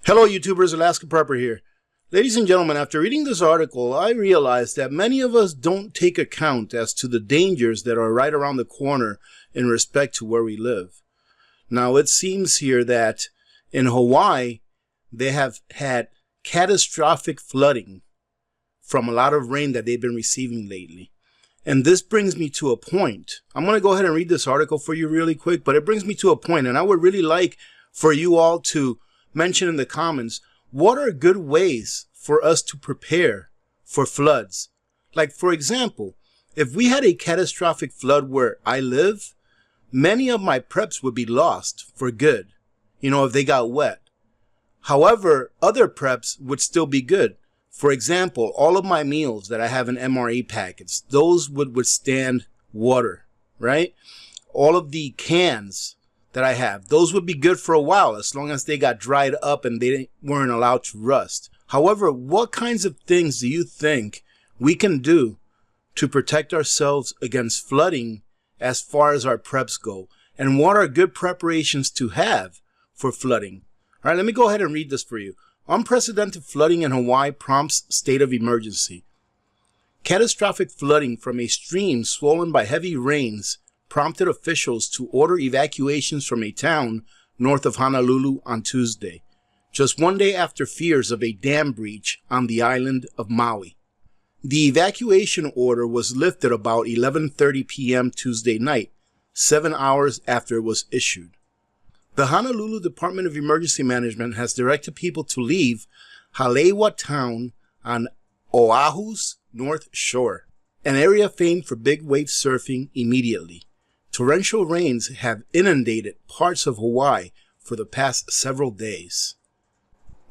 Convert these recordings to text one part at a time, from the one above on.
Hello YouTubers, Alaska Prepper here. Ladies and gentlemen, after reading this article, I realized that many of us don't take account as to the dangers that are right around the corner in respect to where we live. Now it seems here that in Hawaii, they have had catastrophic flooding from a lot of rain that they've been receiving lately. And this brings me to a point. I'm going to go ahead and read this article for you really quick, but it brings me to a point, and I would really like for you all to mention in the comments, what are good ways for us to prepare for floods? Like, for example, if we had a catastrophic flood where I live, many of my preps would be lost for good, if they got wet. However, other preps would still be good. For example, all of my meals that I have in MRE packets, those would withstand water, right? All of the cans that I have, those would be good for a while as long as they got dried up and they weren't allowed to rust. However, what kinds of things do you think we can do to protect ourselves against flooding as far as our preps go? And what are good preparations to have for flooding? All right, let me go ahead and read this for you. Unprecedented flooding in Hawaii prompts state of emergency. Catastrophic flooding from a stream swollen by heavy rains prompted officials to order evacuations from a town north of Honolulu on Tuesday, just one day after fears of a dam breach on the island of Maui. The evacuation order was lifted about 11:30 p.m. Tuesday night, 7 hours after it was issued. The Honolulu Department of Emergency Management has directed people to leave Halewa Town on Oahu's North Shore, an area famed for big wave surfing, immediately. Torrential rains have inundated parts of Hawaii for the past several days.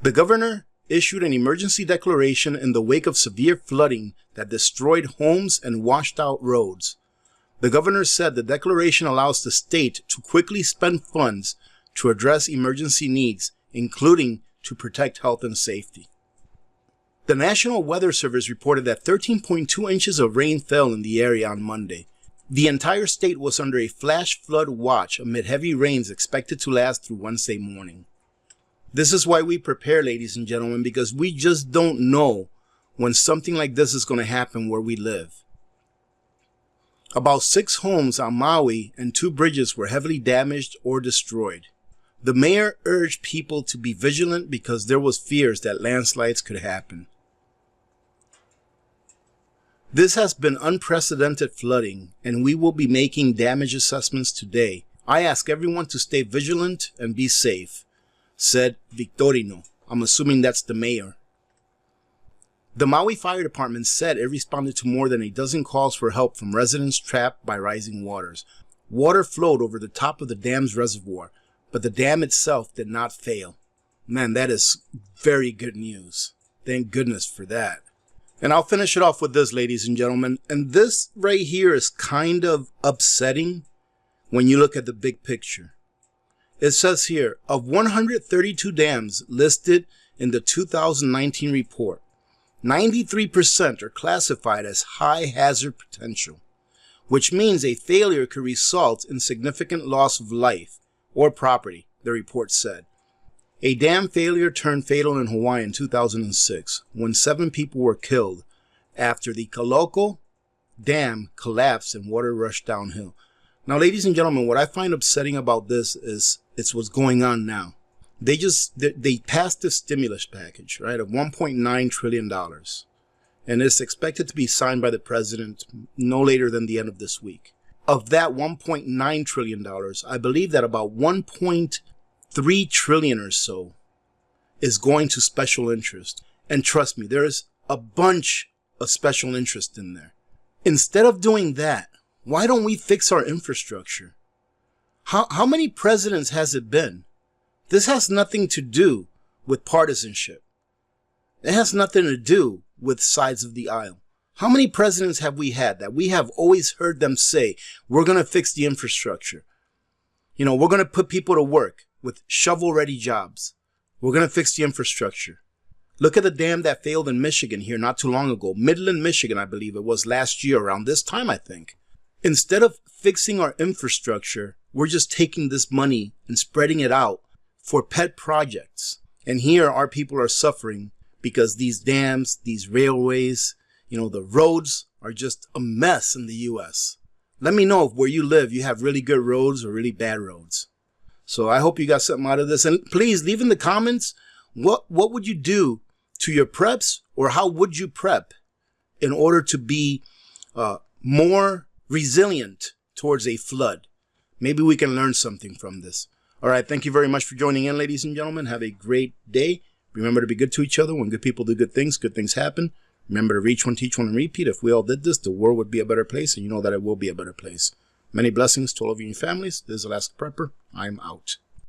The governor issued an emergency declaration in the wake of severe flooding that destroyed homes and washed out roads. The governor said the declaration allows the state to quickly spend funds to address emergency needs, including to protect health and safety. The National Weather Service reported that 13.2 inches of rain fell in the area on Monday. The entire state was under a flash flood watch amid heavy rains expected to last through Wednesday morning. This is why we prepare, ladies and gentlemen, because we just don't know when something like this is going to happen where we live. About 6 homes on Maui and 2 bridges were heavily damaged or destroyed. The mayor urged people to be vigilant because there was fears that landslides could happen. This has been unprecedented flooding, and we will be making damage assessments today. I ask everyone to stay vigilant and be safe, said Victorino. I'm assuming that's the mayor. The Maui Fire Department said it responded to more than a dozen calls for help from residents trapped by rising waters. Water flowed over the top of the dam's reservoir, but the dam itself did not fail. Man, that is very good news. Thank goodness for that. And I'll finish it off with this, ladies and gentlemen. And this right here is kind of upsetting when you look at the big picture. It says here, of 132 dams listed in the 2019 report, 93% are classified as high hazard potential, which means a failure could result in significant loss of life or property, the report said. A dam failure turned fatal in Hawaii in 2006 when 7 people were killed after the Kaloko Dam collapsed and water rushed downhill. Now, ladies and gentlemen, what I find upsetting about this is it's what's going on now. They passed this stimulus package, right, of $1.9 trillion. And it's expected to be signed by the president no later than the end of this week. Of that $1.9 trillion, I believe that about 1.3 trillion or so is going to special interest. And trust me, there is a bunch of special interest in there. Instead of doing that, why don't we fix our infrastructure? How many presidents has it been? This has nothing to do with partisanship. It has nothing to do with sides of the aisle. How many presidents have we had that we have always heard them say, we're going to fix the infrastructure? We're going to put people to work with shovel-ready jobs. We're going to fix the infrastructure. Look at the dam that failed in Michigan here not too long ago. Midland, Michigan, I believe it was last year around this time, I think. Instead of fixing our infrastructure, we're just taking this money and spreading it out for pet projects. And here our people are suffering because these dams, these railways, the roads are just a mess in the U.S. Let me know if where you live, you have really good roads or really bad roads. So I hope you got something out of this. And please leave in the comments, what would you do to your preps, or how would you prep in order to be more resilient towards a flood? Maybe we can learn something from this. All right. Thank you very much for joining in, ladies and gentlemen. Have a great day. Remember to be good to each other. When good people do good things happen. Remember to reach one, teach one, and repeat. If we all did this, the world would be a better place, and you know that it will be a better place. Many blessings to all of you and your families. This is Alaska Prepper. I'm out.